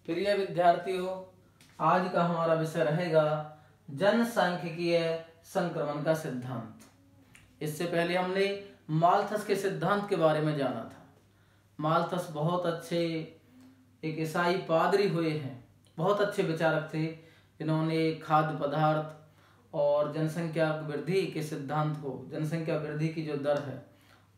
प्रिय विद्यार्थियों, आज का हमारा विषय रहेगा जनसांख्यिकीय संक्रमण का सिद्धांत। इससे पहले हमने माल्थस के सिद्धांत के बारे में जाना था। माल्थस बहुत अच्छे एक ईसाई पादरी हुए हैं, बहुत अच्छे विचारक थे, जिन्होंने खाद्य पदार्थ और जनसंख्या वृद्धि के सिद्धांत को, जनसंख्या वृद्धि की जो दर है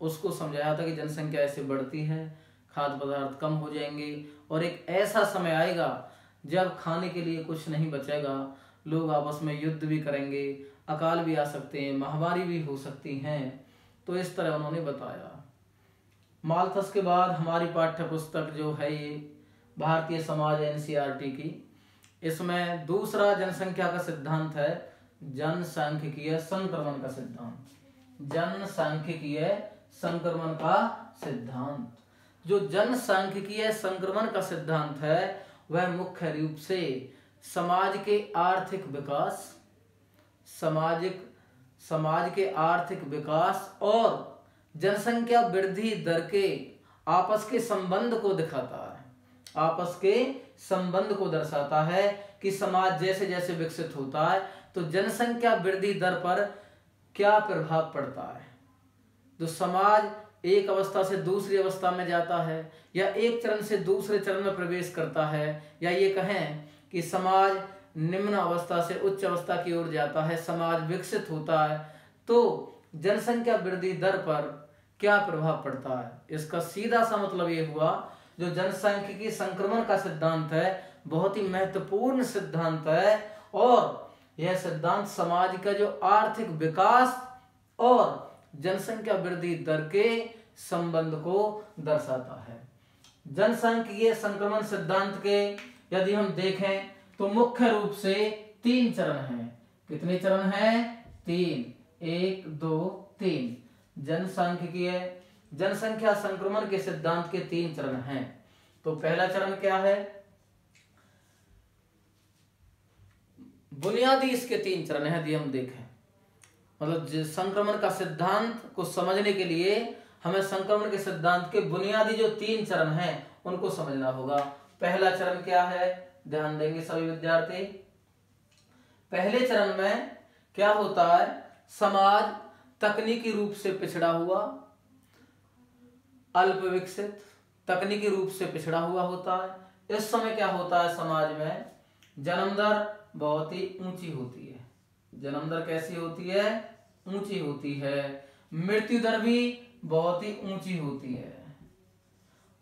उसको समझाया था कि जनसंख्या ऐसे बढ़ती है, खाद्य पदार्थ कम हो जाएंगे और एक ऐसा समय आएगा जब खाने के लिए कुछ नहीं बचेगा, लोग आपस में युद्ध भी करेंगे, अकाल भी आ सकते हैं, महामारी भी हो सकती हैं। तो इस तरह उन्होंने बताया। माल्थस के बाद हमारी पाठ्य पुस्तक जो है ये भारतीय समाज एनसीईआरटी की, इसमें दूसरा जनसंख्या का सिद्धांत है जनसांख्यिकीय संक्रमण का सिद्धांत। जनसांख्यिकीय संक्रमण का सिद्धांत, जो जनसांख्यिकीय संक्रमण का सिद्धांत है वह मुख्य रूप से समाज के आर्थिक विकास, समाज के आर्थिक विकास और जनसंख्या वृद्धि दर के आपस के संबंध को दिखाता है, आपस के संबंध को दर्शाता है कि समाज जैसे जैसे विकसित होता है तो जनसंख्या वृद्धि दर पर क्या प्रभाव पड़ता है। जो समाज एक अवस्था से दूसरी अवस्था में जाता है या एक चरण से दूसरे चरण में प्रवेश करता है, या ये कहें कि समाज निम्न अवस्था से उच्च अवस्था की ओर जाता है, समाज विकसित होता है, तो जनसंख्या वृद्धि दर पर क्या प्रभाव पड़ता है। इसका सीधा सा मतलब ये हुआ, जो जनसांख्यिकीय संक्रमण का सिद्धांत है बहुत ही महत्वपूर्ण सिद्धांत है और यह सिद्धांत समाज का जो आर्थिक विकास और जनसंख्या वृद्धि दर के संबंध को दर्शाता है। जनसांख्यिकीय संक्रमण सिद्धांत के यदि हम देखें तो मुख्य रूप से 3 चरण हैं। कितने चरण हैं? 3, 1, 2, 3। जनसंख्या संक्रमण के सिद्धांत के 3 चरण हैं। तो पहला चरण क्या है? बुनियादी इसके 3 चरण हैं। यदि हम देखें, मतलब संक्रमण का सिद्धांत को समझने के लिए हमें संक्रमण के सिद्धांत के बुनियादी जो 3 चरण हैं उनको समझना होगा। पहला चरण क्या है? ध्यान देंगे सभी विद्यार्थी। पहले चरण में क्या होता है? समाज तकनीकी रूप से पिछड़ा हुआ, अल्प विकसित, तकनीकी रूप से पिछड़ा हुआ होता है। इस समय क्या होता है? समाज में जन्म दर बहुत ही ऊंची होती है। जन्म दर कैसी होती है? ऊंची होती है। मृत्यु दर भी बहुत ही ऊंची होती है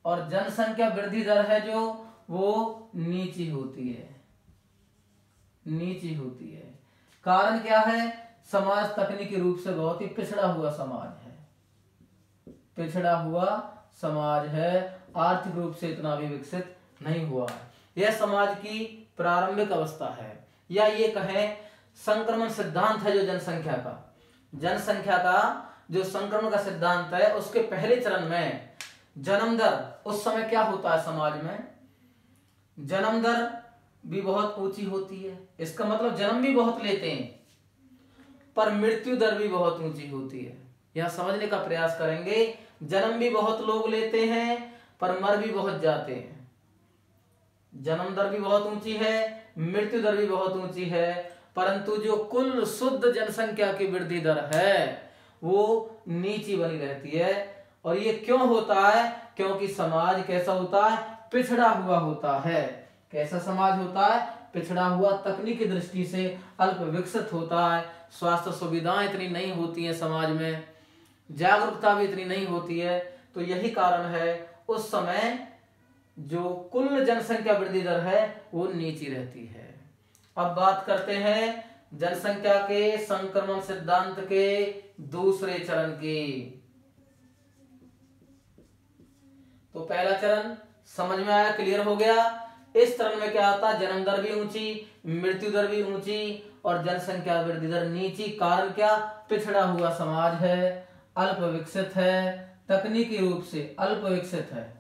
और जनसंख्या वृद्धि दर है जो वो नीची होती है, नीची होती है। कारण क्या है? समाज तकनीकी रूप से बहुत ही पिछड़ा हुआ समाज है, पिछड़ा हुआ समाज है, आर्थिक रूप से इतना भी विकसित नहीं हुआ है। यह समाज की प्रारंभिक अवस्था है, या ये कहें संक्रमण सिद्धांत है जो जनसंख्या का जो संक्रमण का सिद्धांत है उसके पहले चरण में जन्म दर, उस समय क्या होता है समाज में? जन्म दर भी बहुत ऊंची होती है। इसका मतलब जन्म भी बहुत लेते हैं पर मृत्यु दर भी बहुत ऊंची होती है। यह समझने का प्रयास करेंगे, जन्म भी बहुत लोग लेते हैं पर मर भी बहुत जाते हैं। जन्म दर भी बहुत ऊंची है, मृत्यु दर भी बहुत ऊंची है, परंतु जो कुल शुद्ध जनसंख्या की वृद्धि दर है वो नीची बनी रहती है। और ये क्यों होता है? क्योंकि समाज कैसा होता है? पिछड़ा हुआ होता है। कैसा समाज होता है? पिछड़ा हुआ, तकनीकी दृष्टि से अल्प विकसित होता है, स्वास्थ्य सुविधाएं इतनी नहीं होती हैं समाज में, जागरूकता भी इतनी नहीं होती है। तो यही कारण है उस समय जो कुल जनसंख्या वृद्धि दर है वो नीची रहती है। अब बात करते हैं जनसंख्या के संक्रमण सिद्धांत के दूसरे चरण की। तो पहला चरण समझ में आया, क्लियर हो गया। इस चरण में क्या आता है? जन्म दर भी ऊंची, मृत्यु दर भी ऊंची और जनसंख्या वृद्धि दर नीची। कारण क्या? पिछड़ा हुआ समाज है, अल्प विकसित है, तकनीकी रूप से अल्प विकसित है,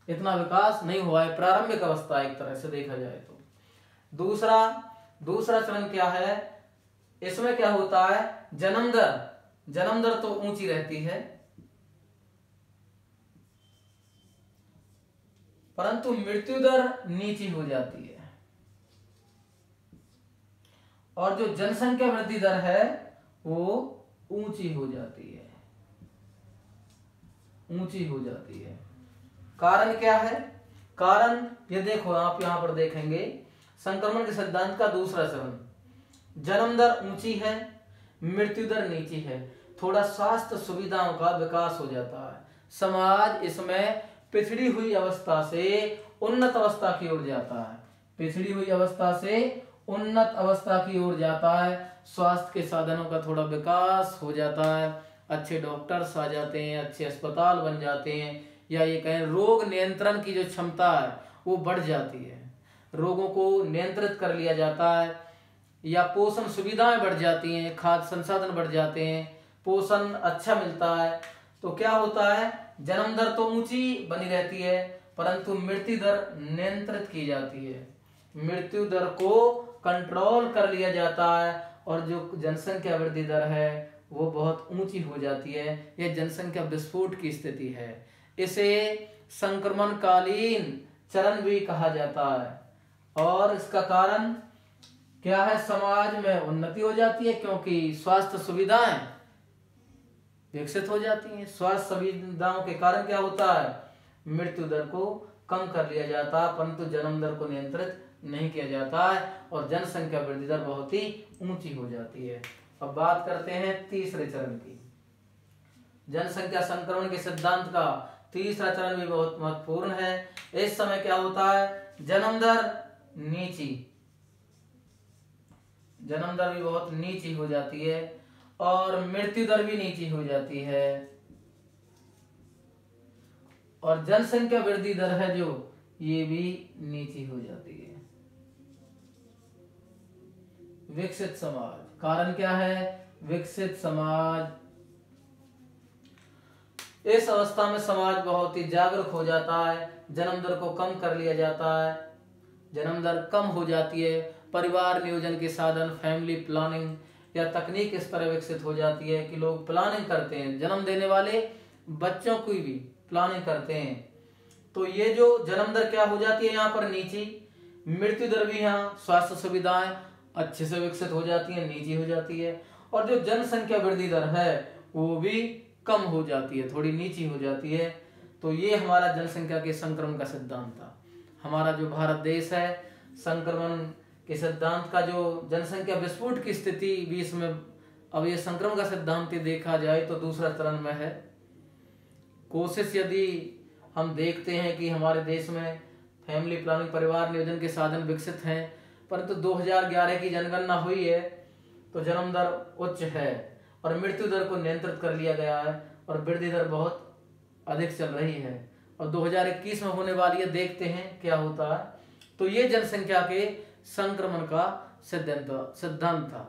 इतना विकास नहीं हुआ है, प्रारंभिक अवस्था एक तरह से देखा जाए तो। दूसरा चरण क्या है? इसमें क्या होता है? जन्म दर तो ऊंची रहती है परंतु मृत्यु दर नीची हो जाती है। और जो जनसंख्या वृद्धि दर है वो ऊंची हो जाती है, ऊंची हो जाती है। कारण क्या है? कारण ये देखो, आप यहां पर देखेंगे संक्रमण के सिद्धांत का दूसरा चरण, जन्म दर ऊंची है, मृत्यु दर नीची है, थोड़ा स्वास्थ्य सुविधाओं का विकास हो जाता है। समाज इसमें पिछड़ी हुई अवस्था से उन्नत अवस्था की ओर जाता है, पिछड़ी हुई अवस्था से उन्नत अवस्था की ओर जाता है। स्वास्थ्य के साधनों का थोड़ा विकास हो जाता है, अच्छे डॉक्टर्स आ जाते हैं, अच्छे अस्पताल बन जाते हैं, या ये कहें रोग नियंत्रण की जो क्षमता है वो बढ़ जाती है, रोगों को नियंत्रित कर लिया जाता है, या पोषण सुविधाएं बढ़ जाती हैं, खाद्य संसाधन बढ़ जाते हैं, पोषण अच्छा मिलता है। तो क्या होता है, जन्म दर तो ऊंची बनी रहती है परंतु मृत्यु दर नियंत्रित की जाती है, मृत्यु दर को कंट्रोल कर लिया जाता है, और जो जनसंख्या वृद्धि दर है वो बहुत ऊंची हो जाती है। यह जनसंख्या विस्फोट की स्थिति है, इसे संक्रमणकालीन चरण भी कहा जाता है। और इसका कारण क्या है? समाज में उन्नति हो जाती है क्योंकि स्वास्थ्य सुविधाएं विकसित हो जाती हैं। स्वास्थ्य सुविधाओं के कारण क्या होता है, मृत्यु दर को कम कर लिया जाता है परंतु जन्म दर को नियंत्रित नहीं किया जाता है, और जनसंख्या वृद्धि दर बहुत ही ऊंची हो जाती है। अब बात करते हैं तीसरे चरण की। जनसंख्या संक्रमण के सिद्धांत का तीसरा चरण भी बहुत महत्वपूर्ण है। इस समय क्या होता है, जन्म दर नीची, जन्म दर भी बहुत नीची हो जाती है और मृत्यु दर भी नीची हो जाती है, और जनसंख्या वृद्धि दर है जो ये भी नीची हो जाती है। विकसित समाज, कारण क्या है, विकसित समाज, इस अवस्था में समाज बहुत ही जागरूक हो जाता है, जन्म दर को कम कर लिया जाता है, जन्म दर कम हो जाती है, परिवार नियोजन के साधन, फैमिली प्लानिंग या तकनीक इस तरह विकसित हो जाती है कि लोग प्लानिंग करते हैं, जन्म देने वाले बच्चों की भी प्लानिंग करते हैं। तो ये जो जन्म दर क्या हो जाती है यहाँ पर नीची, मृत्यु दर भी यहाँ स्वास्थ्य सुविधाएं अच्छे से विकसित हो जाती है, नीची हो जाती है, और जो जनसंख्या वृद्धि दर है वो भी कम हो जाती है, थोड़ी नीची हो जाती है। तो ये हमारा जनसंख्या के संक्रमण का सिद्धांत था। हमारा जो भारत देश है, संक्रमण के सिद्धांत का जो जनसंख्या विस्फोट की स्थिति भी इसमें, अब ये संक्रमण का सिद्धांत देखा जाए तो दूसरा चरण में है। कोशिश यदि हम देखते हैं कि हमारे देश में फैमिली प्लानिंग, परिवार नियोजन के साधन विकसित हैं, परंतु 2011 की जनगणना हुई है तो जन्म दर उच्च है और मृत्यु दर को नियंत्रित कर लिया गया है और वृद्धि दर बहुत अधिक चल रही है, और 2021 में होने वाली है, देखते हैं क्या होता है। तो ये जनसंख्या के संक्रमण का सिद्धांत था।